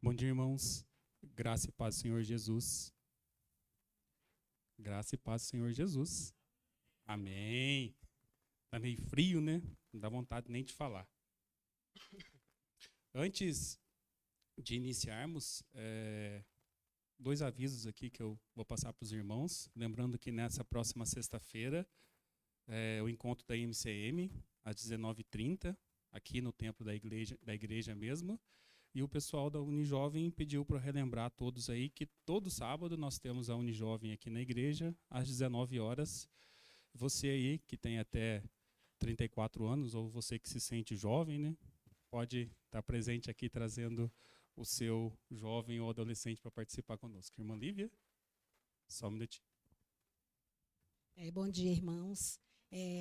Bom dia, irmãos. Graça e paz do Senhor Jesus. Graça e paz do Senhor Jesus. Amém. Tá meio frio, né? Não dá vontade nem de falar. Antes de iniciarmos, dois avisos aqui que eu vou passar para os irmãos. Lembrando que nessa próxima sexta-feira, o encontro da MCM, às 19h30, aqui no templo da igreja mesmo. E o pessoal da Unijovem pediu para relembrar a todos aí que todo sábado nós temos a Unijovem aqui na igreja, às 19 horas. Você aí que tem até 34 anos, ou você que se sente jovem, né, pode estar presente aqui trazendo o seu jovem ou adolescente para participar conosco. Irmã Lívia, só um minutinho. Bom dia, irmãos.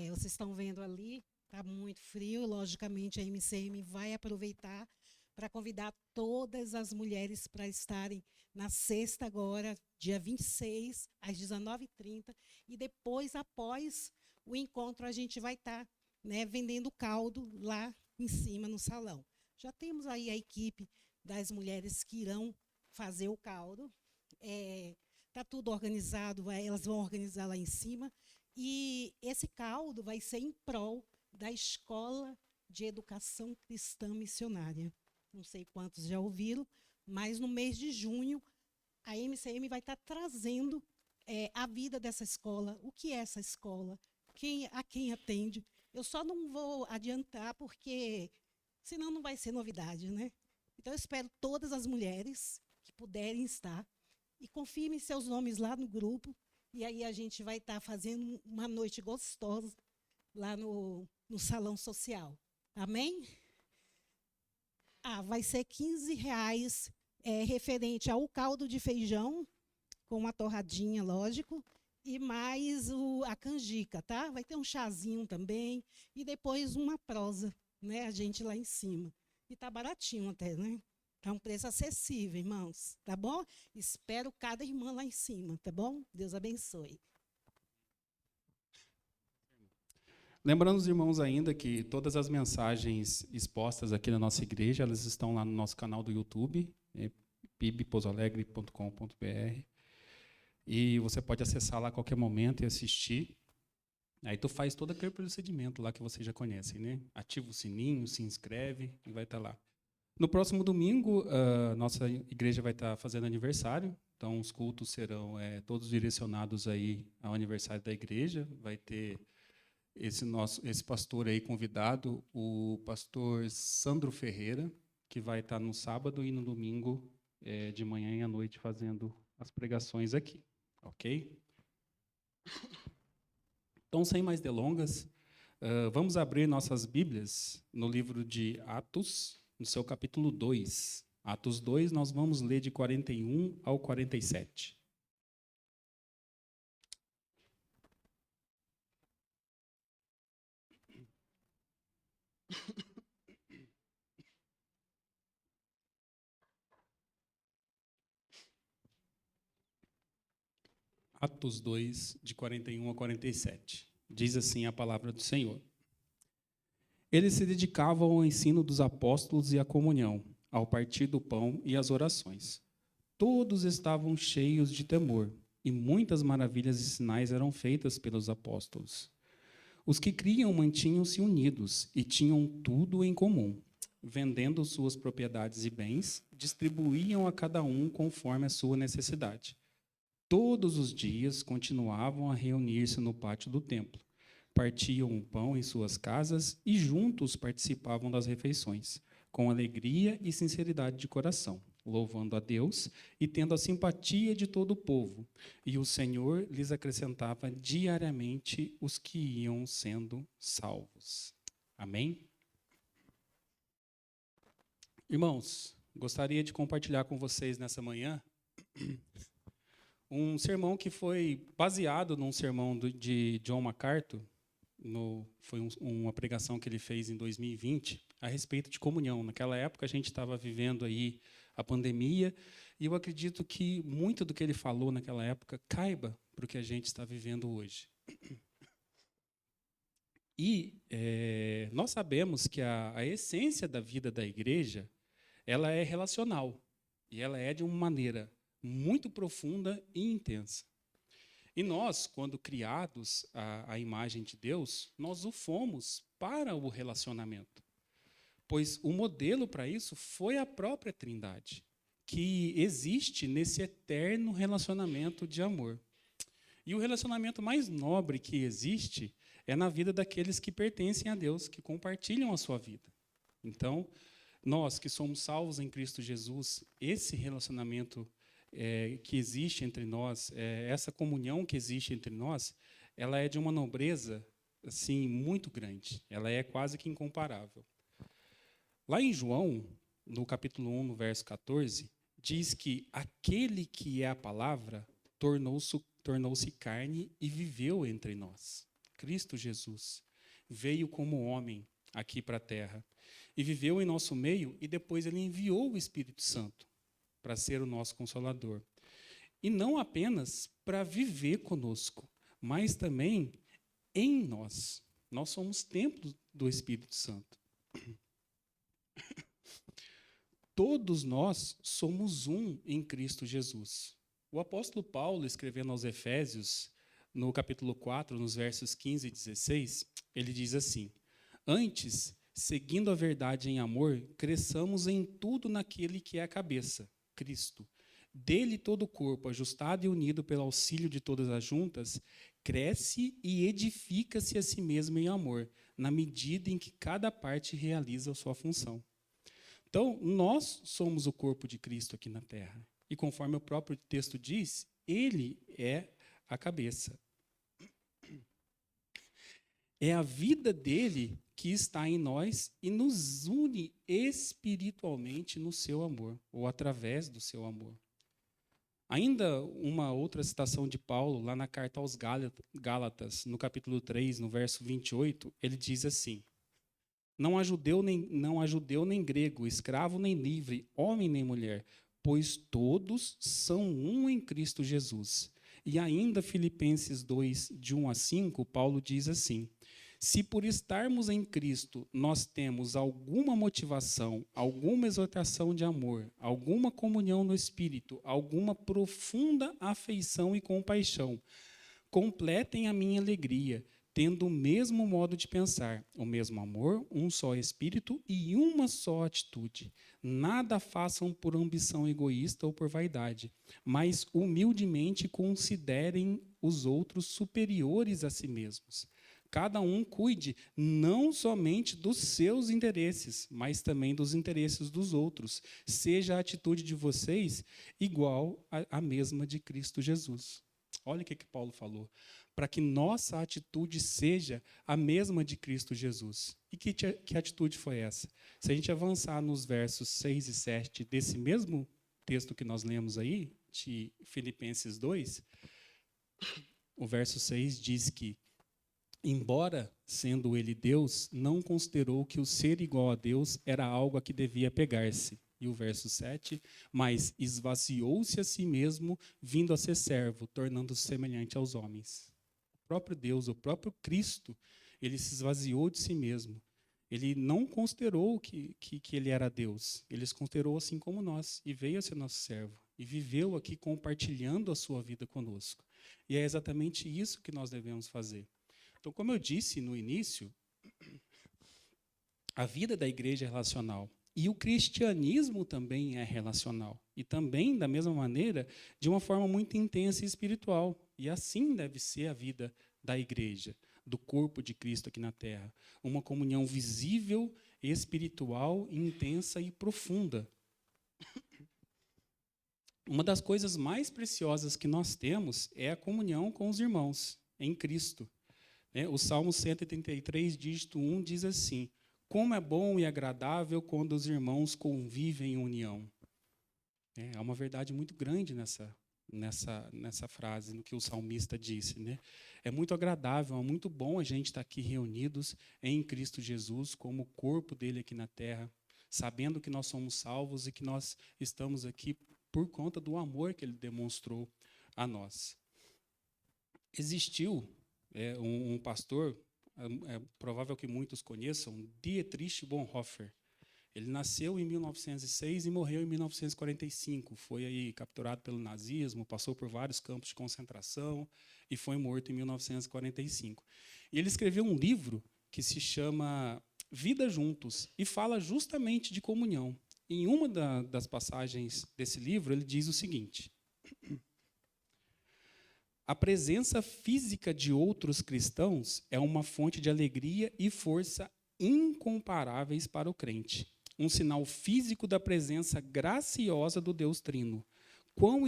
Vocês estão vendo ali, está muito frio, logicamente a MCM vai aproveitar para convidar todas as mulheres para estarem na sexta agora, dia 26, às 19h30, e depois, após o encontro, a gente vai estar vendendo caldo lá em cima no salão. Já temos aí a equipe das mulheres que irão fazer o caldo. Está tudo organizado, elas vão organizar lá em cima, e esse caldo vai ser em prol da Escola de Educação Cristã Missionária. Não sei quantos já ouviram, mas no mês de junho, a MCM vai estar trazendo a vida dessa escola, o que é essa escola, a quem atende. Eu só não vou adiantar, porque senão não vai ser novidade, né? Então, eu espero todas as mulheres que puderem estar, e confirme seus nomes lá no grupo, e aí a gente vai estar fazendo uma noite gostosa lá no salão social. Amém? Vai ser R$15, referente ao caldo de feijão, com uma torradinha, lógico, e mais a canjica, tá? Vai ter um chazinho também, e depois uma prosa, né? A gente lá em cima. E tá baratinho até, né? Tá um preço acessível, irmãos, tá bom? Espero cada irmã lá em cima, tá bom? Deus abençoe. Lembrando os irmãos ainda que todas as mensagens expostas aqui na nossa igreja, elas estão lá no nosso canal do YouTube, pibpozoalegre.com.br, e você pode acessar lá a qualquer momento e assistir. Aí tu faz todo aquele procedimento lá que vocês já conhecem, né? Ativa o sininho, se inscreve e vai estar lá. No próximo domingo, nossa igreja vai estar fazendo aniversário, então os cultos serão todos direcionados aí ao aniversário da igreja. Vai ter esse pastor aí convidado, o pastor Sandro Ferreira, que vai estar no sábado e no domingo, de manhã e à noite, fazendo as pregações aqui, ok? Então, sem mais delongas, vamos abrir nossas Bíblias no livro de Atos, no seu capítulo 2. Atos 2, nós vamos ler de 41 ao 47. Atos 2, de 41 a 47. Diz assim a palavra do Senhor. Eles se dedicavam ao ensino dos apóstolos e à comunhão, ao partir do pão e às orações. Todos estavam cheios de temor, e muitas maravilhas e sinais eram feitas pelos apóstolos. Os que criam mantinham-se unidos e tinham tudo em comum. Vendendo suas propriedades e bens, distribuíam a cada um conforme a sua necessidade. Todos os dias continuavam a reunir-se no pátio do templo. Partiam o pão em suas casas e juntos participavam das refeições, com alegria e sinceridade de coração, louvando a Deus e tendo a simpatia de todo o povo. E o Senhor lhes acrescentava diariamente os que iam sendo salvos. Amém? Irmãos, gostaria de compartilhar com vocês nessa manhã um sermão que foi baseado num sermão de John MacArthur. Foi uma pregação que ele fez em 2020 a respeito de comunhão. Naquela época a gente estava vivendo aí a pandemia, e eu acredito que muito do que ele falou naquela época caiba para o que a gente está vivendo hoje. E nós sabemos que a essência da vida da igreja, ela é relacional. E ela é de uma maneira muito profunda e intensa. E nós, quando criados à imagem de Deus, nós o fomos para o relacionamento. Pois o modelo para isso foi a própria Trindade, que existe nesse eterno relacionamento de amor. E o relacionamento mais nobre que existe é na vida daqueles que pertencem a Deus, que compartilham a sua vida. Então, nós que somos salvos em Cristo Jesus, esse relacionamento que existe entre nós, essa comunhão que existe entre nós, ela é de uma nobreza assim muito grande. Ela é quase que incomparável. Lá em João, no capítulo 1, no verso 14, diz que aquele que é a palavra tornou-se carne e viveu entre nós. Cristo Jesus veio como homem aqui para a terra e viveu em nosso meio, e depois ele enviou o Espírito Santo para ser o nosso Consolador. E não apenas para viver conosco, mas também em nós. Nós somos templos do Espírito Santo. Todos nós somos um em Cristo Jesus. O apóstolo Paulo, escrevendo aos Efésios, no capítulo 4, nos versos 15 e 16, ele diz assim: antes, seguindo a verdade em amor, cresçamos em tudo naquele que é a cabeça, Cristo. Dele todo o corpo, ajustado e unido pelo auxílio de todas as juntas, cresce e edifica-se a si mesmo em amor, na medida em que cada parte realiza a sua função. Então, nós somos o corpo de Cristo aqui na terra. E conforme o próprio texto diz, ele é a cabeça. É a vida dele que está em nós e nos une espiritualmente no seu amor, ou através do seu amor. Ainda uma outra citação de Paulo, lá na carta aos Gálatas, no capítulo 3, no verso 28, ele diz assim: não há judeu nem grego, escravo nem livre, homem nem mulher, pois todos são um em Cristo Jesus. E ainda Filipenses 2, de 1 a 5, Paulo diz assim: se por estarmos em Cristo nós temos alguma motivação, alguma exortação de amor, alguma comunhão no Espírito, alguma profunda afeição e compaixão, completem a minha alegria, tendo o mesmo modo de pensar, o mesmo amor, um só Espírito e uma só atitude. Nada façam por ambição egoísta ou por vaidade, mas humildemente considerem os outros superiores a si mesmos. Cada um cuide não somente dos seus interesses, mas também dos interesses dos outros. Seja a atitude de vocês igual à mesma de Cristo Jesus. Olha o que Paulo falou. Para que nossa atitude seja a mesma de Cristo Jesus. E que atitude foi essa? Se a gente avançar nos versos 6 e 7 desse mesmo texto que nós lemos aí, de Filipenses 2, o verso 6 diz que, embora sendo ele Deus, não considerou que o ser igual a Deus era algo a que devia pegar-se. E o verso 7, mas esvaziou-se a si mesmo, vindo a ser servo, tornando-se semelhante aos homens. O próprio Deus, o próprio Cristo, ele se esvaziou de si mesmo. Ele não considerou que ele era Deus. Ele se considerou assim como nós, e veio a ser nosso servo. E viveu aqui compartilhando a sua vida conosco. E é exatamente isso que nós devemos fazer. Então, como eu disse no início, a vida da igreja é relacional. E o cristianismo também é relacional. E também, da mesma maneira, de uma forma muito intensa e espiritual. E assim deve ser a vida da igreja, do corpo de Cristo aqui na terra. Uma comunhão visível, espiritual, intensa e profunda. Uma das coisas mais preciosas que nós temos é a comunhão com os irmãos em Cristo. O Salmo 133, dígito 1, diz assim: como é bom e agradável quando os irmãos convivem em união. É uma verdade muito grande nessa frase, no que o salmista disse. É muito agradável, é muito bom a gente estar aqui reunidos em Cristo Jesus, como o corpo dele aqui na terra, sabendo que nós somos salvos e que nós estamos aqui por conta do amor que ele demonstrou a nós. Existiu um pastor, é provável que muitos conheçam, Dietrich Bonhoeffer, Ele nasceu em 1906 e morreu em 1945. Foi aí capturado pelo nazismo, passou por vários campos de concentração e foi morto em 1945. E ele escreveu um livro que se chama Vida Juntos e fala justamente de comunhão. Em uma das passagens desse livro, ele diz o seguinte: a presença física de outros cristãos é uma fonte de alegria e força incomparáveis para o crente. Um sinal físico da presença graciosa do Deus Trino. Quão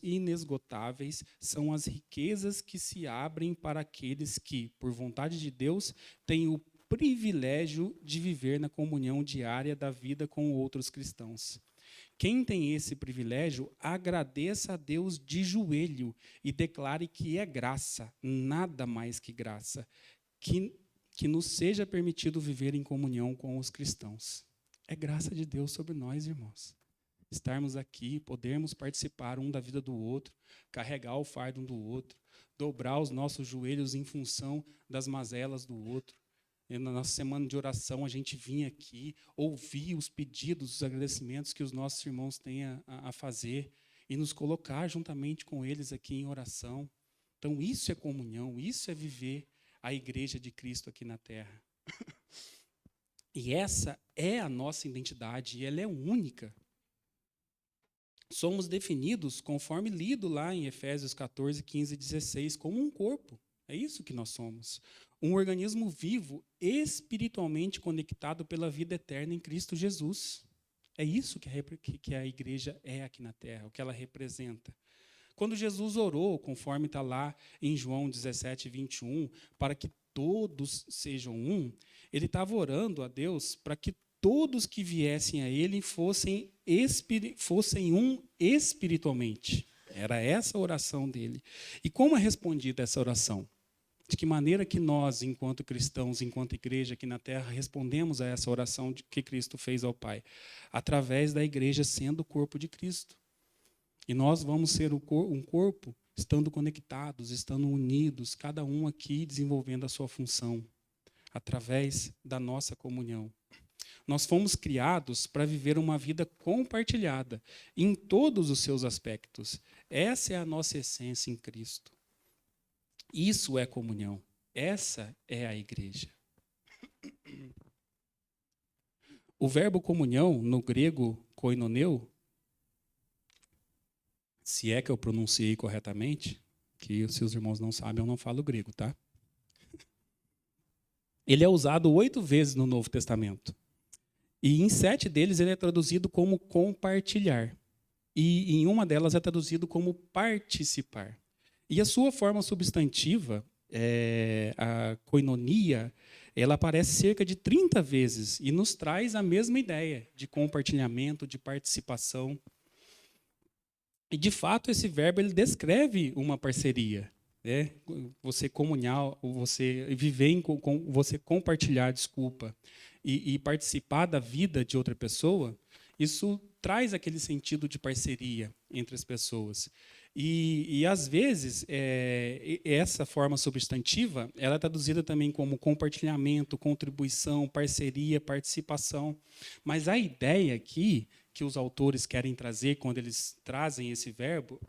inesgotáveis são as riquezas que se abrem para aqueles que, por vontade de Deus, têm o privilégio de viver na comunhão diária da vida com outros cristãos. Quem tem esse privilégio, agradeça a Deus de joelho e declare que é graça, nada mais que graça, que nos seja permitido viver em comunhão com os cristãos. É graça de Deus sobre nós, irmãos. Estarmos aqui, podermos participar um da vida do outro, carregar o fardo um do outro, dobrar os nossos joelhos em função das mazelas do outro. E na nossa semana de oração, a gente vinha aqui, ouvir os pedidos, os agradecimentos que os nossos irmãos têm a fazer e nos colocar juntamente com eles aqui em oração. Então, isso é comunhão, isso é viver a igreja de Cristo aqui na terra. E essa é a nossa identidade, e ela é única. Somos definidos, conforme lido lá em Efésios 14, 15 e 16, como um corpo. É isso que nós somos. Um organismo vivo, espiritualmente conectado pela vida eterna em Cristo Jesus. É isso que a igreja é aqui na terra, o que ela representa. Quando Jesus orou, conforme está lá em João 17, 21, para que todos sejam um, ele estava orando a Deus para que todos que viessem a ele fossem um espiritualmente. Era essa a oração dele. E como é respondida essa oração? De que maneira que nós, enquanto cristãos, enquanto igreja aqui na terra, respondemos a essa oração que Cristo fez ao Pai? Através da igreja sendo o corpo de Cristo. E nós vamos ser um corpo estando conectados, estando unidos, cada um aqui desenvolvendo a sua função, através da nossa comunhão. Nós fomos criados para viver uma vida compartilhada, em todos os seus aspectos. Essa é a nossa essência em Cristo. Isso é comunhão. Essa é a igreja. O verbo comunhão, no grego koinoneu, se é que eu pronunciei corretamente, que se os irmãos não sabem, eu não falo grego, tá? Ele é usado 8 vezes no Novo Testamento. E em 7 deles ele é traduzido como compartilhar. E em uma delas é traduzido como participar. E a sua forma substantiva, a koinonia, ela aparece cerca de 30 vezes e nos traz a mesma ideia de compartilhamento, de participação. E, de fato, esse verbo ele descreve uma parceria. Né? Você comunhar, você viver, você compartilhar, e participar da vida de outra pessoa, isso traz aquele sentido de parceria entre as pessoas. E às vezes, essa forma substantiva, ela é traduzida também como compartilhamento, contribuição, parceria, participação. Mas a ideia aqui que os autores querem trazer quando eles trazem esse verbo,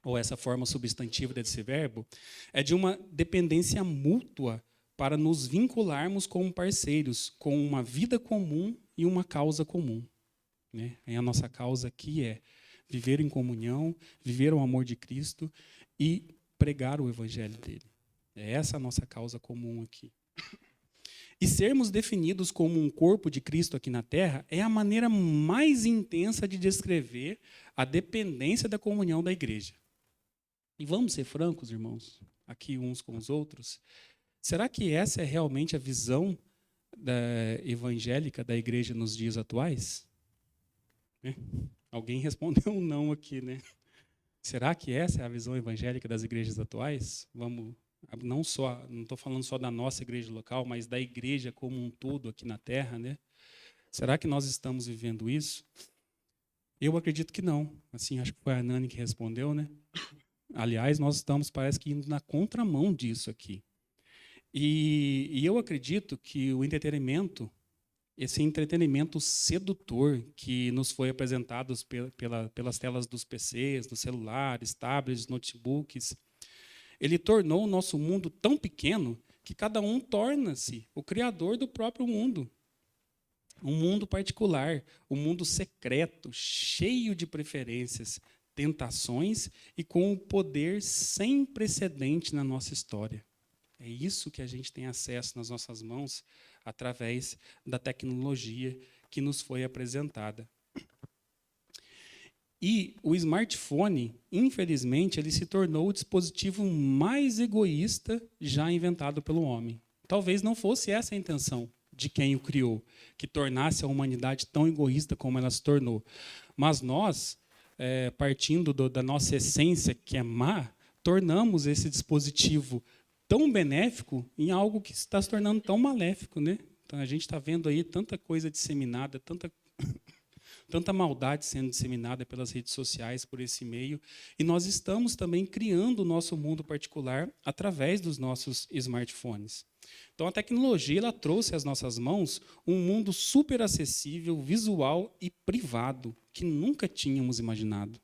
ou essa forma substantiva desse verbo, é de uma dependência mútua para nos vincularmos como parceiros, com uma vida comum e uma causa comum. Né? E a nossa causa aqui é viver em comunhão, viver o amor de Cristo e pregar o evangelho dele. É essa a nossa causa comum aqui. E sermos definidos como um corpo de Cristo aqui na terra é a maneira mais intensa de descrever a dependência da comunhão da igreja. E vamos ser francos, irmãos, aqui uns com os outros. Será que essa é realmente a visão evangélica da igreja nos dias atuais? Alguém respondeu um não aqui, né? Será que essa é a visão evangélica das igrejas atuais? Não estou falando só da nossa igreja local, mas da igreja como um todo aqui na terra, né? Será que nós estamos vivendo isso? Eu acredito que não. Assim, acho que foi a Nani que respondeu, né? Aliás, nós estamos, parece que, indo na contramão disso aqui. E eu acredito que o entretenimento esse entretenimento sedutor que nos foi apresentado pelas telas dos PCs, dos celulares, tablets, notebooks, ele tornou o nosso mundo tão pequeno que cada um torna-se o criador do próprio mundo. Um mundo particular, um mundo secreto, cheio de preferências, tentações e com o poder sem precedente na nossa história. É isso que a gente tem acesso nas nossas mãos através da tecnologia que nos foi apresentada. E o smartphone, infelizmente, ele se tornou o dispositivo mais egoísta já inventado pelo homem. Talvez não fosse essa a intenção de quem o criou, que tornasse a humanidade tão egoísta como ela se tornou. Mas nós, partindo da nossa essência, que é má, tornamos esse dispositivo tão benéfico em algo que está se tornando tão maléfico, né? Então, a gente está vendo aí tanta coisa disseminada, tanta maldade sendo disseminada pelas redes sociais, por esse meio, e nós estamos também criando o nosso mundo particular através dos nossos smartphones. Então, a tecnologia ela trouxe às nossas mãos um mundo super acessível, visual e privado, que nunca tínhamos imaginado.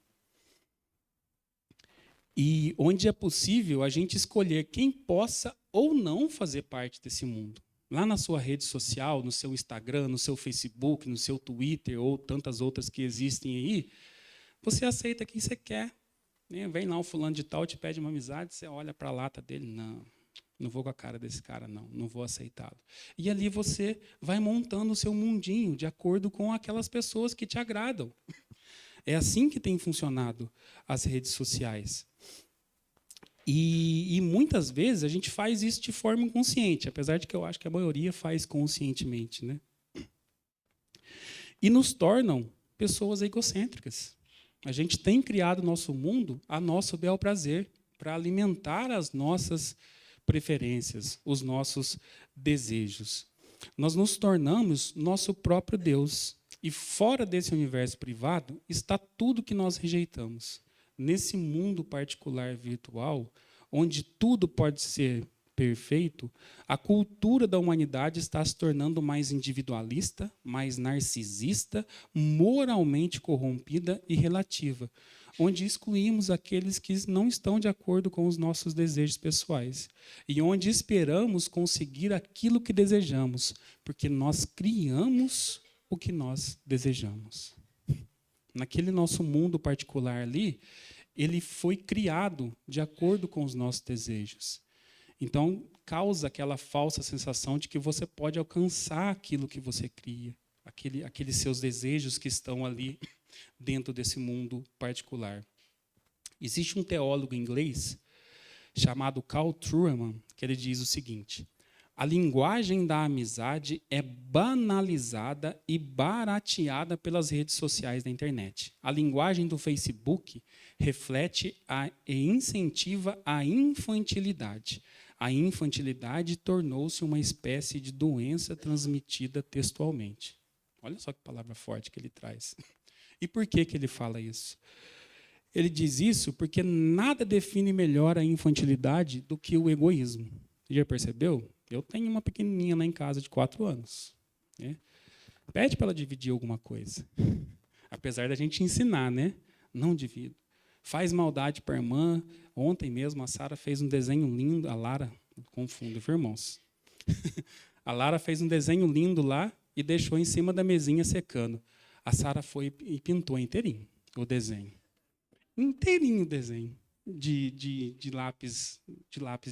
E onde é possível a gente escolher quem possa ou não fazer parte desse mundo. Lá na sua rede social, no seu Instagram, no seu Facebook, no seu Twitter ou tantas outras que existem aí, você aceita quem você quer. Vem lá um fulano de tal, te pede uma amizade, você olha para a lata dele, não vou com a cara desse cara, não vou aceitá-lo. E ali você vai montando o seu mundinho de acordo com aquelas pessoas que te agradam. É assim que tem funcionado as redes sociais. E muitas vezes a gente faz isso de forma inconsciente, apesar de que eu acho que a maioria faz conscientemente, né? E nos tornam pessoas egocêntricas. A gente tem criado o nosso mundo a nosso bel prazer, para alimentar as nossas preferências, os nossos desejos. Nós nos tornamos nosso próprio Deus. E fora desse universo privado está tudo que nós rejeitamos. Nesse mundo particular virtual, onde tudo pode ser perfeito, a cultura da humanidade está se tornando mais individualista, mais narcisista, moralmente corrompida e relativa, onde excluímos aqueles que não estão de acordo com os nossos desejos pessoais e onde esperamos conseguir aquilo que desejamos, porque nós criamos o que nós desejamos. Naquele nosso mundo particular ali, ele foi criado de acordo com os nossos desejos. Então, causa aquela falsa sensação de que você pode alcançar aquilo que você cria, aqueles seus desejos que estão ali dentro desse mundo particular. Existe um teólogo inglês chamado Carl Trueman, que ele diz o seguinte: a linguagem da amizade é banalizada e barateada pelas redes sociais da internet. A linguagem do Facebook reflete e incentiva a infantilidade. A infantilidade tornou-se uma espécie de doença transmitida textualmente. Olha só que palavra forte que ele traz. E por que ele fala isso? Ele diz isso porque nada define melhor a infantilidade do que o egoísmo. Já percebeu? Eu tenho uma pequenininha lá em casa de 4 anos. Né? Pede para ela dividir alguma coisa. Apesar da gente ensinar, né? Não divido. Faz maldade para a irmã. Ontem mesmo a Sara fez um desenho lindo. A Lara, confundo, irmãos. A Lara fez um desenho lindo lá e deixou em cima da mesinha secando. A Sara foi e pintou inteirinho o desenho. Inteirinho o desenho. De lápis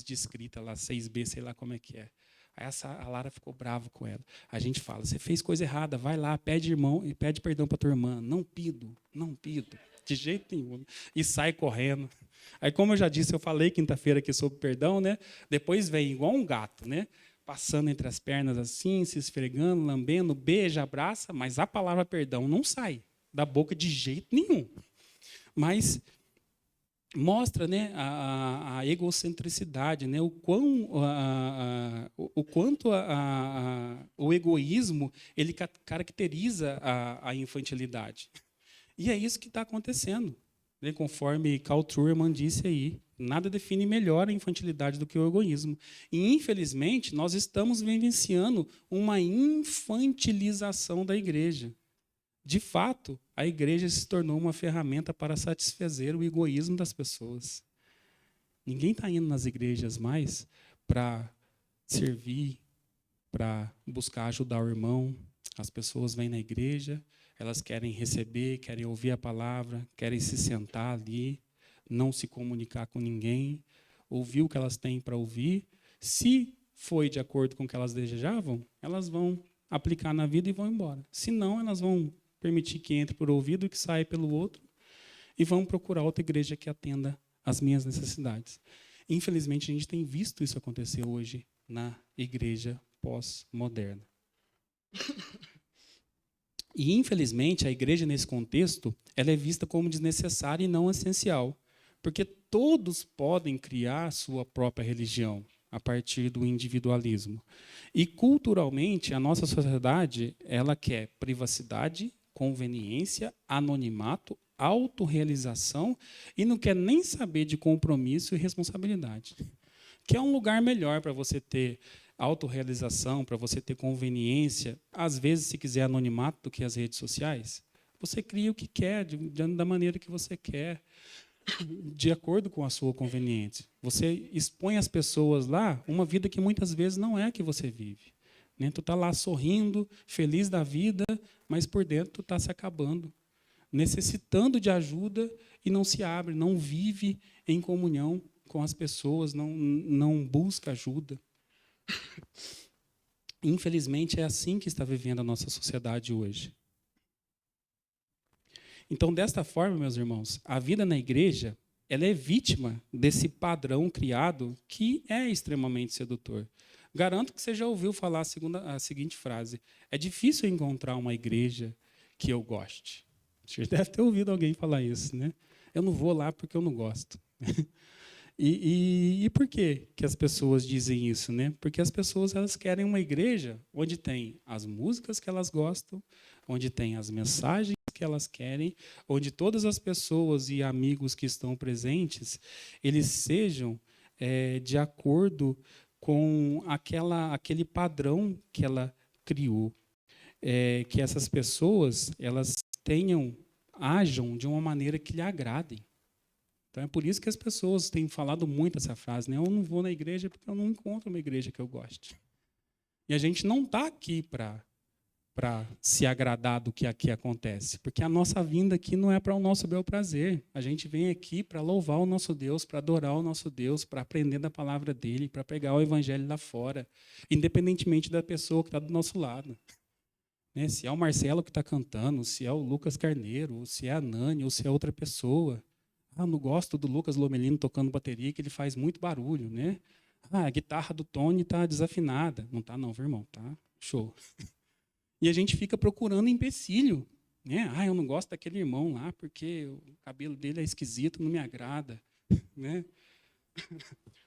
de escrita, lá 6B, sei lá como é que é. Aí a Lara ficou brava com ela. A gente fala, você fez coisa errada, vai lá, pede perdão para tua irmã. Não pido, de jeito nenhum. E sai correndo. Aí, como eu já disse, eu falei quinta-feira aqui sobre perdão, né? Depois vem igual um gato, né? Passando entre as pernas assim, se esfregando, lambendo, beija, abraça, mas a palavra perdão não sai da boca de jeito nenhum. Mas mostra, né, a egocentricidade, né, o quanto o egoísmo ele caracteriza a infantilidade. E é isso que está acontecendo, né, conforme Carl Trueman disse aí. Nada define melhor a infantilidade do que o egoísmo. E, infelizmente, nós estamos vivenciando uma infantilização da igreja. De fato, a igreja se tornou uma ferramenta para satisfazer o egoísmo das pessoas. Ninguém está indo nas igrejas mais para servir, para buscar ajudar o irmão. As pessoas vêm na igreja, elas querem receber, querem ouvir a palavra, querem se sentar ali, não se comunicar com ninguém, ouvir o que elas têm para ouvir. Se foi de acordo com o que elas desejavam, elas vão aplicar na vida e vão embora. Se não, elas vão permitir que entre por ouvido e que saia pelo outro e vão procurar outra igreja que atenda às minhas necessidades. Infelizmente, a gente tem visto isso acontecer hoje na igreja pós-moderna. E, infelizmente, a igreja, nesse contexto, ela é vista como desnecessária e não essencial, porque todos podem criar sua própria religião a partir do individualismo. E, culturalmente, a nossa sociedade ela quer privacidade, conveniência, anonimato, autorrealização e não quer nem saber de compromisso e responsabilidade. Quer um lugar melhor para você ter autorrealização, para você ter conveniência, às vezes, se quiser anonimato do que as redes sociais, você cria o que quer, da maneira que você quer, de acordo com a sua conveniência. Você expõe às pessoas lá uma vida que muitas vezes não é a que você vive. Né? Tu está lá sorrindo, feliz da vida, mas por dentro tu está se acabando, necessitando de ajuda e não se abre, não vive em comunhão com as pessoas, não busca ajuda. Infelizmente, é assim que está vivendo a nossa sociedade hoje. Então, desta forma, meus irmãos, a vida na igreja ela é vítima desse padrão criado que é extremamente sedutor. Garanto que você já ouviu falar a seguinte frase: é difícil encontrar uma igreja que eu goste. Você deve ter ouvido alguém falar isso, né? Eu não vou lá porque eu não gosto. E por que as pessoas dizem isso, né? Porque as pessoas elas querem uma igreja onde tem as músicas que elas gostam, onde tem as mensagens que elas querem, onde todas as pessoas e amigos que estão presentes, eles sejam de acordo com aquele padrão que ela criou. Que essas pessoas elas ajam de uma maneira que lhe agradem. Então, é por isso que as pessoas têm falado muito essa frase, né? Eu não vou na igreja porque eu não encontro uma igreja que eu goste. E a gente não está aqui para se agradar do que aqui acontece, porque a nossa vinda aqui não é para o nosso bel prazer. A gente vem aqui para louvar o nosso Deus, para adorar o nosso Deus, para aprender da palavra dele, para pegar o evangelho lá fora, independentemente da pessoa que está do nosso lado. Né? Se é o Marcelo que está cantando, se é o Lucas Carneiro, se é a Nani, ou se é outra pessoa. Não gosto do Lucas Lomelino tocando bateria, que ele faz muito barulho, né? A guitarra do Tony está desafinada. Não está não, viu, irmão? Tá show. E a gente fica procurando empecilho. Né? Eu não gosto daquele irmão lá, porque o cabelo dele é esquisito, não me agrada. Né?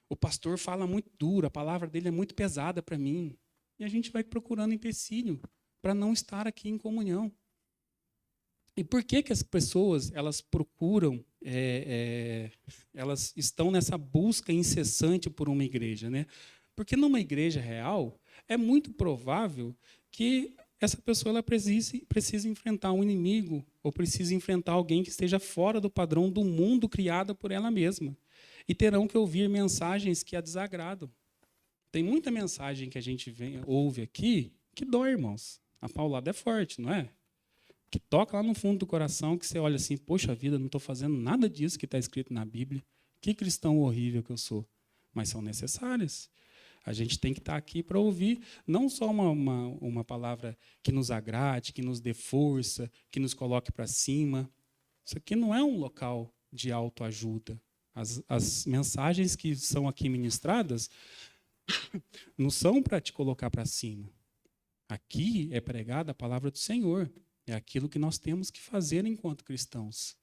O pastor fala muito duro, a palavra dele é muito pesada para mim. E a gente vai procurando empecilho para não estar aqui em comunhão. E por que as pessoas elas procuram, elas estão nessa busca incessante por uma igreja? Né? Porque numa igreja real, é muito provável que essa pessoa ela precise enfrentar um inimigo ou precise enfrentar alguém que esteja fora do padrão do mundo criado por ela mesma. E terão que ouvir mensagens que a desagradam. Tem muita mensagem que a gente ouve aqui que dói, irmãos. A paulada é forte, não é? Que toca lá no fundo do coração, que você olha assim, poxa vida, não estou fazendo nada disso que está escrito na Bíblia. Que cristão horrível que eu sou. Mas são necessárias. A gente tem que estar aqui para ouvir não só uma palavra que nos agrade, que nos dê força, que nos coloque para cima. Isso aqui não é um local de autoajuda. As mensagens que são aqui ministradas não são para te colocar para cima. Aqui é pregada a palavra do Senhor. É aquilo que nós temos que fazer enquanto cristãos.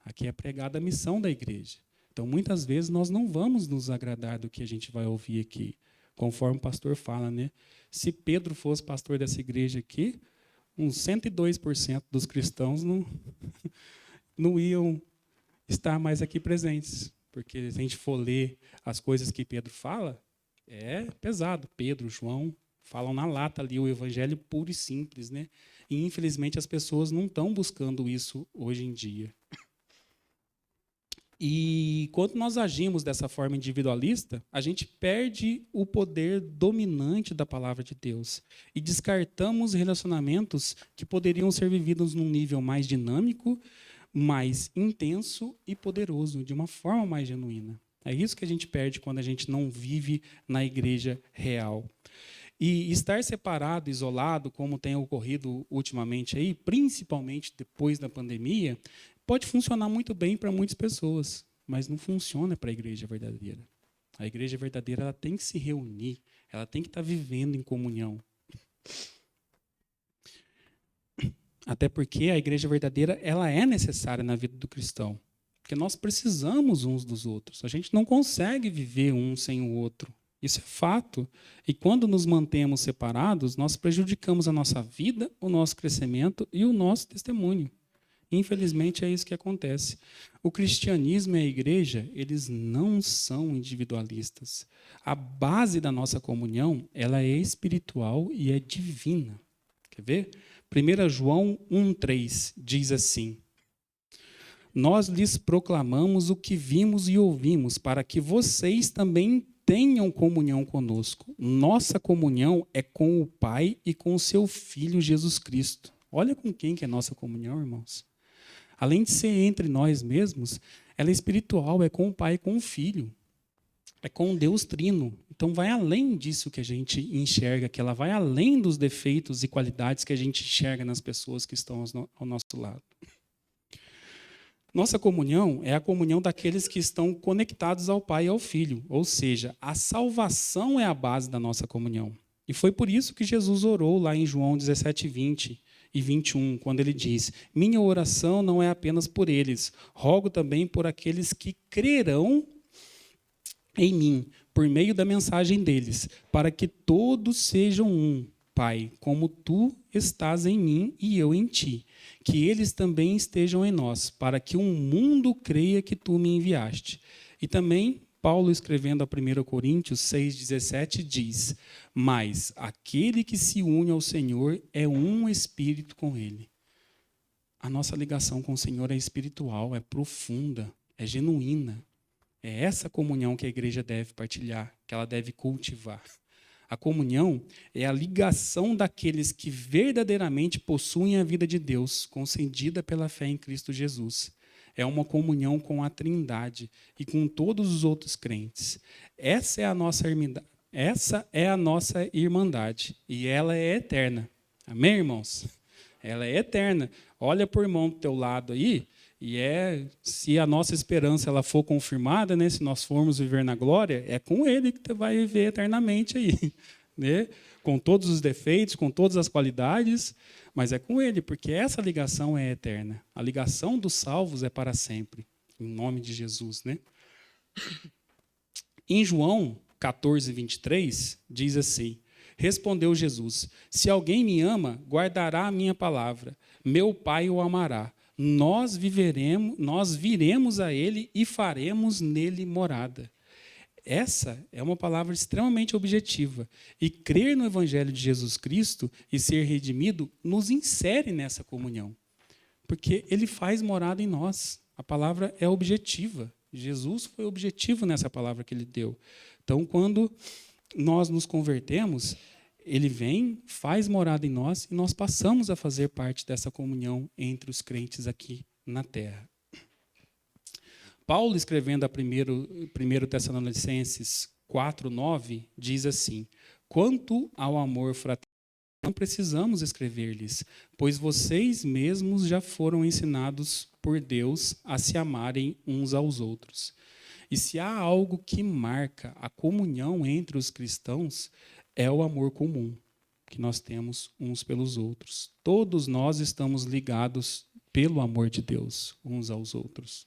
Aqui é pregada a missão da igreja. Então, muitas vezes, nós não vamos nos agradar do que a gente vai ouvir aqui. Conforme o pastor fala, né? Se Pedro fosse pastor dessa igreja aqui, uns 102% dos cristãos não iam estar mais aqui presentes. porque se a gente for ler as coisas que Pedro fala, é pesado. Pedro, João falam na lata ali o evangelho puro e simples, né? E infelizmente as pessoas não estão buscando isso hoje em dia. E quando nós agimos dessa forma individualista, a gente perde o poder dominante da palavra de Deus e descartamos relacionamentos que poderiam ser vividos num nível mais dinâmico, mais intenso e poderoso, de uma forma mais genuína. É isso que a gente perde quando a gente não vive na igreja real. E estar separado, isolado, como tem ocorrido ultimamente aí, principalmente depois da pandemia, pode funcionar muito bem para muitas pessoas, mas não funciona para a igreja verdadeira. A igreja verdadeira ela tem que se reunir, ela tem que estar vivendo em comunhão. Até porque a igreja verdadeira ela é necessária na vida do cristão, porque nós precisamos uns dos outros. A gente não consegue viver um sem o outro. Isso é fato. E quando nos mantemos separados, nós prejudicamos a nossa vida, o nosso crescimento e o nosso testemunho. Infelizmente, é isso que acontece. O cristianismo e a igreja, eles não são individualistas. A base da nossa comunhão, ela é espiritual e é divina. Quer ver? 1 João 1,3 diz assim: nós lhes proclamamos o que vimos e ouvimos, para que vocês também tenham comunhão conosco. Nossa comunhão é com o Pai e com o seu Filho Jesus Cristo. Olha com quem que é nossa comunhão, irmãos. Além de ser entre nós mesmos, ela é espiritual, é com o Pai e com o Filho. É com o Deus Trino. Então, vai além disso que a gente enxerga, que ela vai além dos defeitos e qualidades que a gente enxerga nas pessoas que estão ao nosso lado. Nossa comunhão é a comunhão daqueles que estão conectados ao Pai e ao Filho. Ou seja, a salvação é a base da nossa comunhão. E foi por isso que Jesus orou lá em João 17, 20 e 21, quando ele diz: minha oração não é apenas por eles, rogo também por aqueles que crerão em mim, por meio da mensagem deles, para que todos sejam um, Pai, como tu estás em mim e eu em ti, que eles também estejam em nós, para que o mundo creia que tu me enviaste. E também Paulo, escrevendo a 1 Coríntios 6,17, diz: mas aquele que se une ao Senhor é um espírito com ele. A nossa ligação com o Senhor é espiritual, é profunda, é genuína. É essa comunhão que a igreja deve partilhar, que ela deve cultivar. A comunhão é a ligação daqueles que verdadeiramente possuem a vida de Deus, concedida pela fé em Cristo Jesus. É uma comunhão com a Trindade e com todos os outros crentes. Essa é a nossa irmandade e ela é eterna. Amém, irmãos? Ela é eterna. Olha para o irmão do teu lado aí, e se a nossa esperança ela for confirmada, né, se nós formos viver na glória, é com ele que tu vai viver eternamente aí, né? Com todos os defeitos, com todas as qualidades, mas é com ele, porque essa ligação é eterna. A ligação dos salvos é para sempre, em nome de Jesus, né? Em João 14, 23, diz assim: respondeu Jesus: se alguém me ama, guardará a minha palavra, meu Pai o amará. Nós viremos a ele e faremos nele morada. Essa é uma palavra extremamente objetiva. E crer no Evangelho de Jesus Cristo e ser redimido nos insere nessa comunhão. Porque ele faz morada em nós. A palavra é objetiva. Jesus foi objetivo nessa palavra que ele deu. Então, quando nós nos convertemos, ele vem, faz morada em nós e nós passamos a fazer parte dessa comunhão entre os crentes aqui na terra. Paulo, escrevendo a 1 Tessalonicenses 4:9, diz assim: quanto ao amor fraterno, não precisamos escrever-lhes, pois vocês mesmos já foram ensinados por Deus a se amarem uns aos outros. E se há algo que marca a comunhão entre os cristãos, é o amor comum que nós temos uns pelos outros. Todos nós estamos ligados pelo amor de Deus uns aos outros.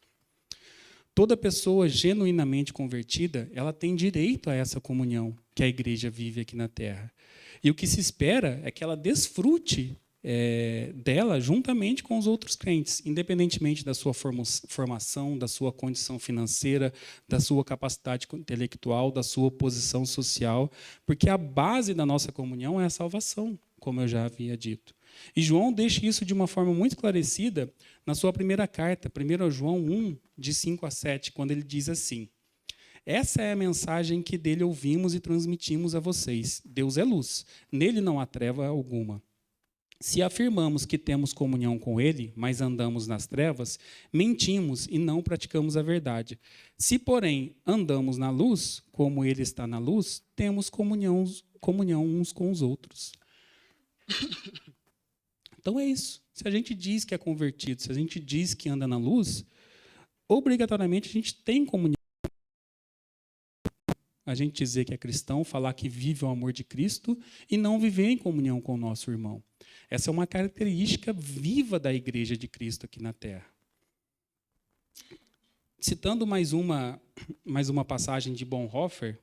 Toda pessoa genuinamente convertida, ela tem direito a essa comunhão que a igreja vive aqui na terra. E o que se espera é que ela desfrute dela juntamente com os outros crentes, independentemente da sua formação, da sua condição financeira, da sua capacidade intelectual, da sua posição social, porque a base da nossa comunhão é a salvação, como eu já havia dito. E João deixa isso de uma forma muito esclarecida na sua primeira carta, 1 João 1, de 5 a 7, quando ele diz assim: essa é a mensagem que dele ouvimos e transmitimos a vocês. Deus é luz, nele não há treva alguma. Se afirmamos que temos comunhão com ele, mas andamos nas trevas, mentimos e não praticamos a verdade. Se, porém, andamos na luz, como ele está na luz, temos comunhão uns com os outros. Então é isso. Se a gente diz que é convertido, se a gente diz que anda na luz, obrigatoriamente a gente tem comunhão. A gente dizer que é cristão, falar que vive o amor de Cristo e não viver em comunhão com o nosso irmão. Essa é uma característica viva da Igreja de Cristo aqui na Terra. Citando mais uma passagem de Bonhoeffer,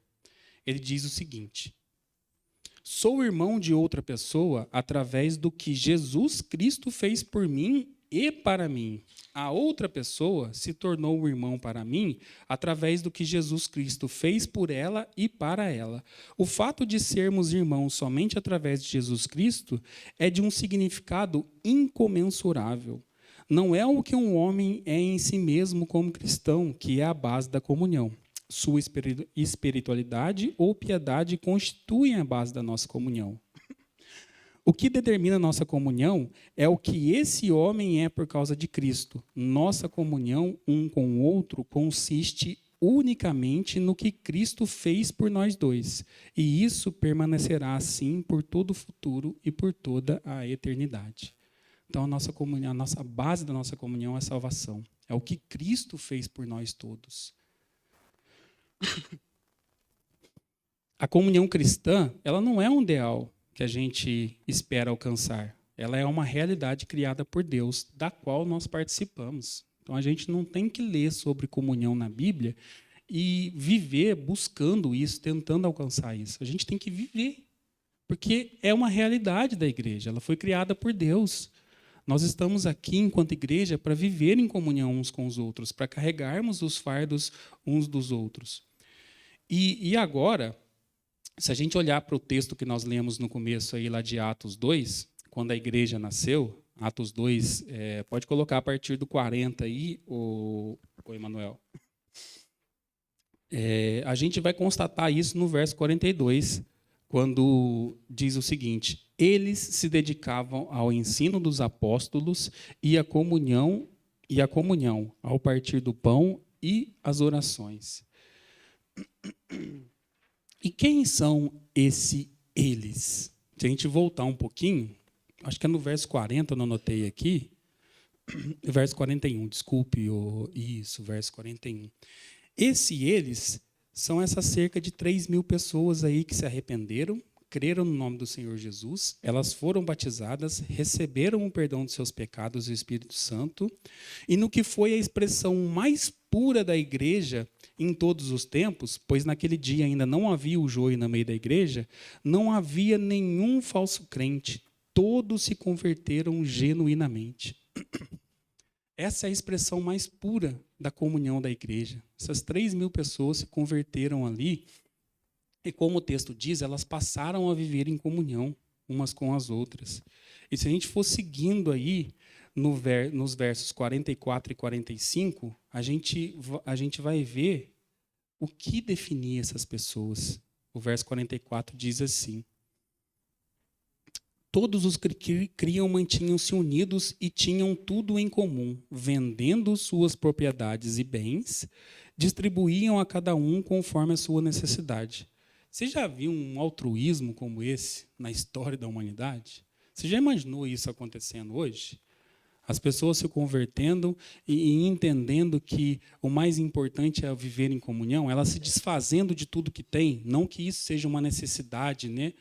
ele diz o seguinte: sou irmão de outra pessoa através do que Jesus Cristo fez por mim e para mim. A outra pessoa se tornou um irmão para mim através do que Jesus Cristo fez por ela e para ela. O fato de sermos irmãos somente através de Jesus Cristo é de um significado incomensurável. Não é o que um homem é em si mesmo como cristão, que é a base da comunhão. Sua espiritualidade ou piedade constituem a base da nossa comunhão. O que determina a nossa comunhão é o que esse homem é por causa de Cristo. Nossa comunhão um com o outro consiste unicamente no que Cristo fez por nós dois. E isso permanecerá assim por todo o futuro e por toda a eternidade. Então, a nossa comunhão, a nossa base da nossa comunhão é a salvação. É o que Cristo fez por nós todos. A comunhão cristã, ela não é um ideal que a gente espera alcançar. Ela é uma realidade criada por Deus, da qual nós participamos. Então, a gente não tem que ler sobre comunhão na Bíblia e viver buscando isso, tentando alcançar isso. A gente tem que viver, porque é uma realidade da igreja. Ela foi criada por Deus. Nós estamos aqui, enquanto igreja, para viver em comunhão uns com os outros, para carregarmos os fardos uns dos outros. E agora, se a gente olhar para o texto que nós lemos no começo aí, lá de Atos 2, quando a igreja nasceu, Atos 2, pode colocar a partir do 40 aí, o Emanuel. A gente vai constatar isso no verso 42, quando diz o seguinte: eles se dedicavam ao ensino dos apóstolos e à comunhão, ao partir do pão e às orações. E quem são eles? Se a gente voltar um pouquinho, acho que é no verso 40, eu não anotei aqui, verso 41, desculpe, verso 41. Eles são essas cerca de 3.000 pessoas aí que se arrependeram, creram no nome do Senhor Jesus, elas foram batizadas, receberam o perdão de seus pecados e o Espírito Santo, e no que foi a expressão mais pura da igreja em todos os tempos, pois naquele dia ainda não havia o joio no meio da igreja, não havia nenhum falso crente, todos se converteram genuinamente. Essa é a expressão mais pura da comunhão da igreja. Essas 3.000 pessoas se converteram ali, e como o texto diz, elas passaram a viver em comunhão umas com as outras. E se a gente for seguindo aí, nos versos 44 e 45, a gente vai ver o que definia essas pessoas. O verso 44 diz assim: todos os que criam mantinham-se unidos e tinham tudo em comum, vendendo suas propriedades e bens, distribuíam a cada um conforme a sua necessidade. Você já viu um altruísmo como esse na história da humanidade? Você já imaginou isso acontecendo hoje? As pessoas se convertendo e entendendo que o mais importante é viver em comunhão, elas se desfazendo de tudo que tem, não que isso seja uma necessidade, né,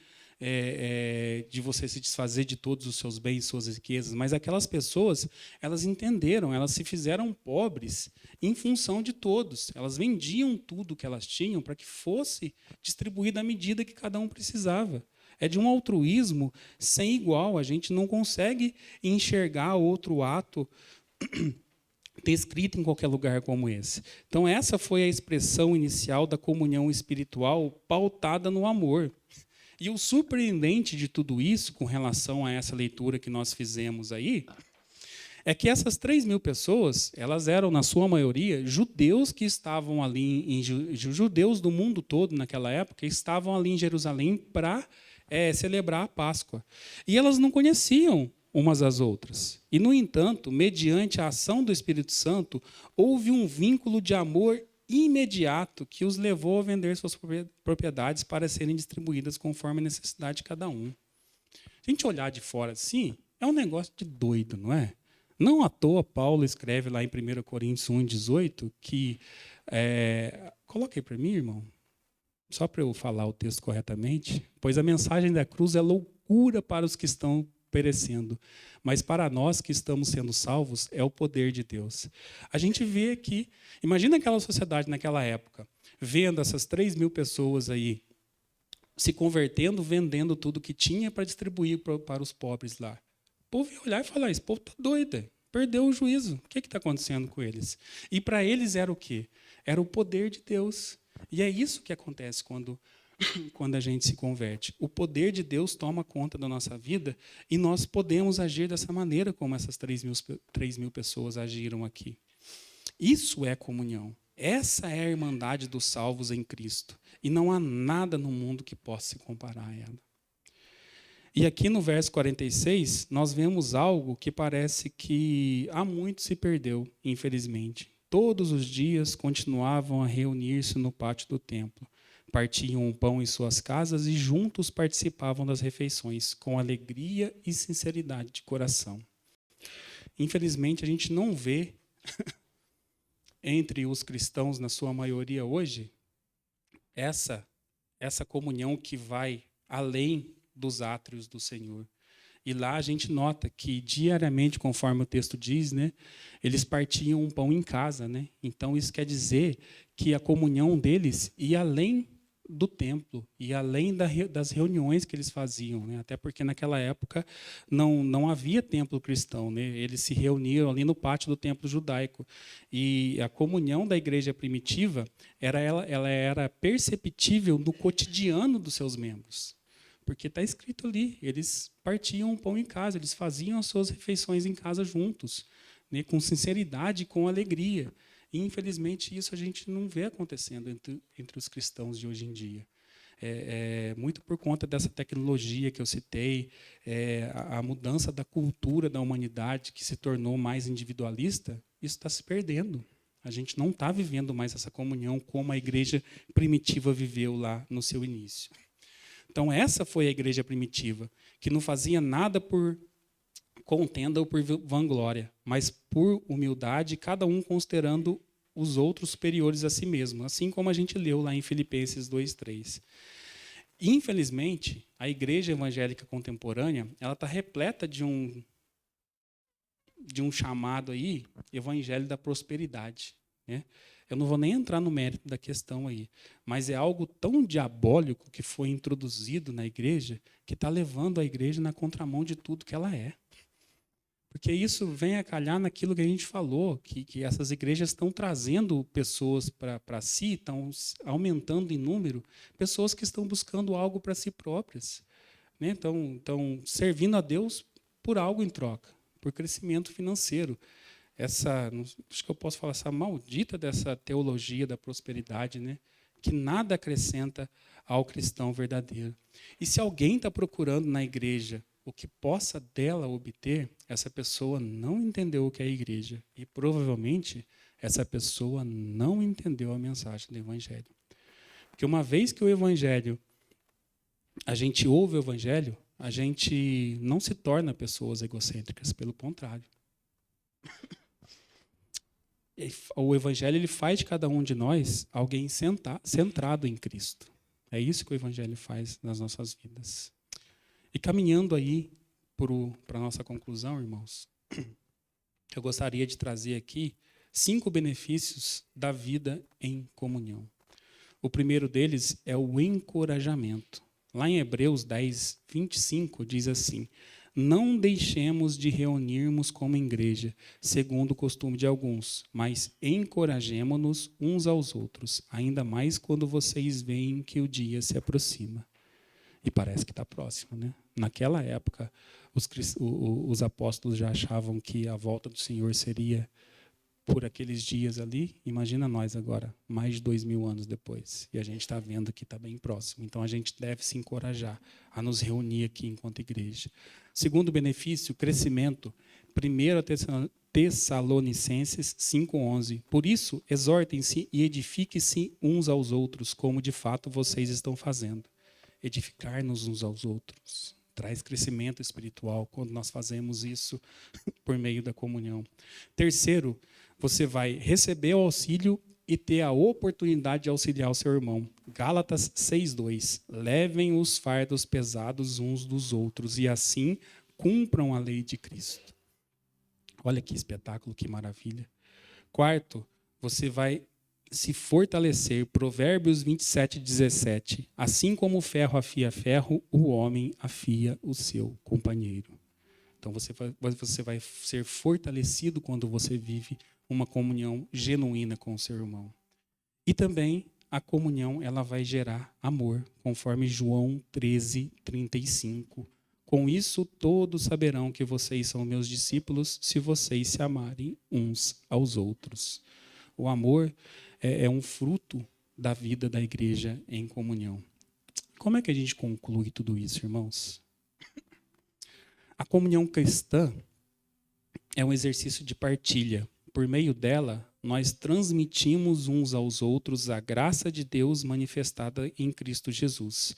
de você se desfazer de todos os seus bens, suas riquezas, mas aquelas pessoas, elas entenderam, elas se fizeram pobres em função de todos. Elas vendiam tudo que elas tinham para que fosse distribuído à medida que cada um precisava. É de um altruísmo sem igual. A gente não consegue enxergar outro ato descrito em qualquer lugar como esse. Então, essa foi a expressão inicial da comunhão espiritual pautada no amor. E o surpreendente de tudo isso, com relação a essa leitura que nós fizemos aí, é que essas 3.000 pessoas, elas eram, na sua maioria, judeus que estavam ali, judeus do mundo todo naquela época, estavam ali em Jerusalém para celebrar a Páscoa. E elas não conheciam umas às outras. E, no entanto, mediante a ação do Espírito Santo, houve um vínculo de amor imediato que os levou a vender suas propriedades para serem distribuídas conforme a necessidade de cada um. Se a gente olhar de fora assim, é um negócio de doido, não é? Não à toa, Paulo escreve lá em 1 Coríntios 1,18 que... coloca aí para mim, irmão, só para eu falar o texto corretamente. Pois a mensagem da cruz é loucura para os que estão perecendo, mas para nós que estamos sendo salvos é o poder de Deus. A gente vê aqui, imagina aquela sociedade naquela época, vendo essas 3.000 pessoas aí se convertendo, vendendo tudo que tinha para distribuir para os pobres lá. O povo ia olhar e falar, esse povo está doido, perdeu o juízo, o que está acontecendo com eles? E para eles era o quê? Era o poder de Deus. E é isso que acontece quando a gente se converte. O poder de Deus toma conta da nossa vida e nós podemos agir dessa maneira como essas 3.000 pessoas agiram aqui. Isso é comunhão. Essa é a irmandade dos salvos em Cristo. E não há nada no mundo que possa se comparar a ela. E aqui no verso 46, nós vemos algo que parece que há muito se perdeu, infelizmente. Todos os dias continuavam a reunir-se no pátio do templo. Partiam o pão em suas casas e juntos participavam das refeições, com alegria e sinceridade de coração. Infelizmente, a gente não vê, entre os cristãos, na sua maioria hoje, essa comunhão que vai além dos átrios do Senhor. E lá a gente nota que, diariamente, conforme o texto diz, né, eles partiam um pão em casa. Né? Então, isso quer dizer que a comunhão deles ia além do templo e além das reuniões que eles faziam, né? Até porque naquela época não havia templo cristão, né? Eles se reuniam ali no pátio do templo judaico e a comunhão da igreja primitiva ela era perceptível no cotidiano dos seus membros, porque está escrito ali, eles partiam o pão em casa, eles faziam as suas refeições em casa juntos, né? Com sinceridade, com alegria. E, infelizmente, isso a gente não vê acontecendo entre os cristãos de hoje em dia. Muito por conta dessa tecnologia que eu citei, a mudança da cultura da humanidade, que se tornou mais individualista, isso está se perdendo. A gente não está vivendo mais essa comunhão como a igreja primitiva viveu lá no seu início. Então, essa foi a igreja primitiva, que não fazia nada por contenda ou por vanglória, mas por humildade, cada um considerando os outros superiores a si mesmo, assim como a gente leu lá em Filipenses 2:3. Infelizmente, a igreja evangélica contemporânea, ela está repleta de um chamado aí, evangelho da prosperidade, né? Eu não vou nem entrar no mérito da questão aí, mas é algo tão diabólico que foi introduzido na igreja que está levando a igreja na contramão de tudo que ela é. Porque isso vem a calhar naquilo que a gente falou, que essas igrejas estão trazendo pessoas para si, estão aumentando em número, pessoas que estão buscando algo para si próprias. Né? Estão servindo a Deus por algo em troca, por crescimento financeiro. Acho que eu posso falar, essa maldita dessa teologia da prosperidade, né? Que nada acrescenta ao cristão verdadeiro. E se alguém está procurando na igreja o que possa dela obter, essa pessoa não entendeu o que é a igreja. E, provavelmente, essa pessoa não entendeu a mensagem do Evangelho. Porque uma vez que a gente ouve o Evangelho, a gente não se torna pessoas egocêntricas, pelo contrário. O Evangelho ele faz de cada um de nós alguém centrado em Cristo. É isso que o Evangelho faz nas nossas vidas. E caminhando aí para a nossa conclusão, irmãos, eu gostaria de trazer aqui 5 benefícios da vida em comunhão. O primeiro deles é o encorajamento. Lá em Hebreus 10, 25, diz assim: não deixemos de reunirmos como igreja, segundo o costume de alguns, mas encorajemo-nos uns aos outros, ainda mais quando vocês veem que o dia se aproxima. E parece que está próximo, né? Naquela época, os apóstolos já achavam que a volta do Senhor seria por aqueles dias ali. Imagina nós agora, mais de 2000 anos depois. E a gente está vendo que está bem próximo. Então, a gente deve se encorajar a nos reunir aqui enquanto igreja. Segundo benefício, crescimento. 1 Tessalonicenses 5:11. Por isso, exortem-se e edifiquem-se uns aos outros, como de fato vocês estão fazendo. Edificar-nos uns aos outros. Traz crescimento espiritual quando nós fazemos isso por meio da comunhão. Terceiro, você vai receber o auxílio e ter a oportunidade de auxiliar o seu irmão. Gálatas 6:2. Levem os fardos pesados uns dos outros e assim cumpram a lei de Cristo. Olha que espetáculo, que maravilha. Quarto, você vai se fortalecer. Provérbios 27:17. Assim como o ferro afia ferro, o homem afia o seu companheiro. Então você vai ser fortalecido quando você vive uma comunhão genuína com o seu irmão. E também a comunhão, ela vai gerar amor, conforme João 13:35. Com isso todos saberão que vocês são meus discípulos, se vocês se amarem uns aos outros. O amor é um fruto da vida da igreja em comunhão. Como é que a gente conclui tudo isso, irmãos? A comunhão cristã é um exercício de partilha. Por meio dela, nós transmitimos uns aos outros a graça de Deus manifestada em Cristo Jesus.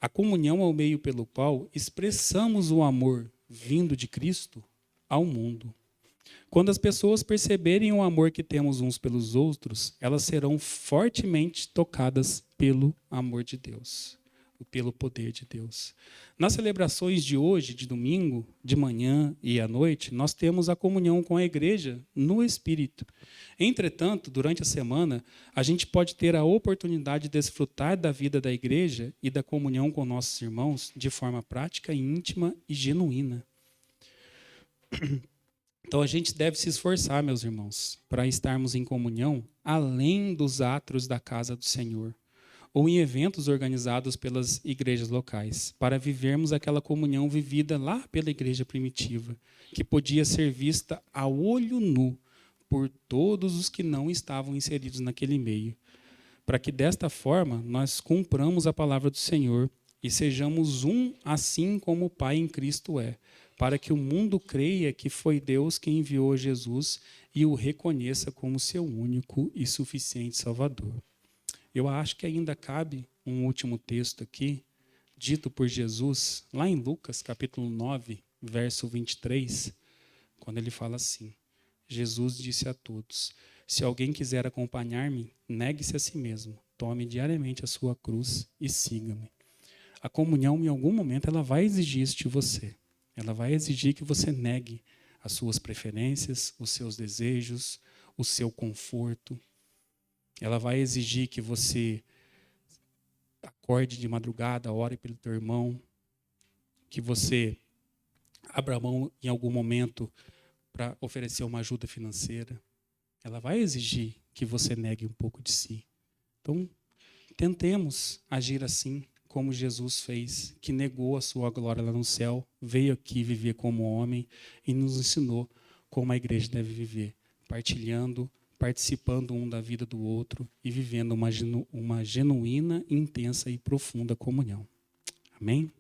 A comunhão é o meio pelo qual expressamos o amor vindo de Cristo ao mundo. Quando as pessoas perceberem o amor que temos uns pelos outros, elas serão fortemente tocadas pelo amor de Deus, pelo poder de Deus. Nas celebrações de hoje, de domingo, de manhã e à noite, nós temos a comunhão com a igreja no Espírito. Entretanto, durante a semana, a gente pode ter a oportunidade de desfrutar da vida da igreja e da comunhão com nossos irmãos de forma prática, íntima e genuína. Então, a gente deve se esforçar, meus irmãos, para estarmos em comunhão além dos átrios da casa do Senhor, ou em eventos organizados pelas igrejas locais, para vivermos aquela comunhão vivida lá pela igreja primitiva, que podia ser vista a olho nu por todos os que não estavam inseridos naquele meio, para que desta forma nós cumpramos a palavra do Senhor e sejamos um assim como o Pai em Cristo é, para que o mundo creia que foi Deus quem enviou Jesus e o reconheça como seu único e suficiente Salvador. Eu acho que ainda cabe um último texto aqui, dito por Jesus, lá em Lucas, capítulo 9, verso 23, quando ele fala assim: Jesus disse a todos: se alguém quiser acompanhar-me, negue-se a si mesmo, tome diariamente a sua cruz e siga-me. A comunhão, em algum momento, ela vai exigir isso de você. Ela vai exigir que você negue as suas preferências, os seus desejos, o seu conforto. Ela vai exigir que você acorde de madrugada, ore pelo teu irmão, que você abra a mão em algum momento para oferecer uma ajuda financeira. Ela vai exigir que você negue um pouco de si. Então, tentemos agir assim, como Jesus fez, que negou a sua glória lá no céu, veio aqui viver como homem e nos ensinou como a igreja deve viver, partilhando, participando um da vida do outro e vivendo uma genuína, intensa e profunda comunhão. Amém?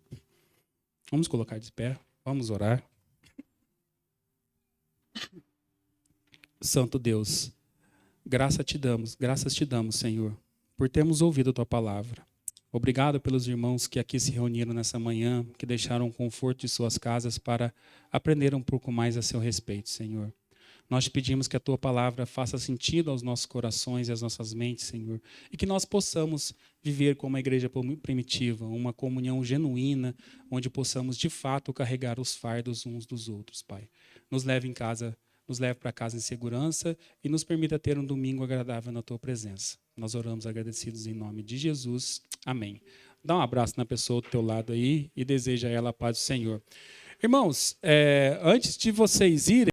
Vamos colocar de pé, vamos orar. Santo Deus, graças te damos, Senhor, por termos ouvido a tua palavra. Obrigado pelos irmãos que aqui se reuniram nessa manhã, que deixaram o conforto de suas casas para aprender um pouco mais a seu respeito, Senhor. Nós te pedimos que a tua palavra faça sentido aos nossos corações e às nossas mentes, Senhor, e que nós possamos viver como uma igreja primitiva, uma comunhão genuína, onde possamos de fato carregar os fardos uns dos outros, Pai. Nos leve para casa em segurança e nos permita ter um domingo agradável na tua presença. Nós oramos agradecidos em nome de Jesus. Amém. Dá um abraço na pessoa do teu lado aí e deseja a ela a paz do Senhor. Irmãos, antes de vocês irem,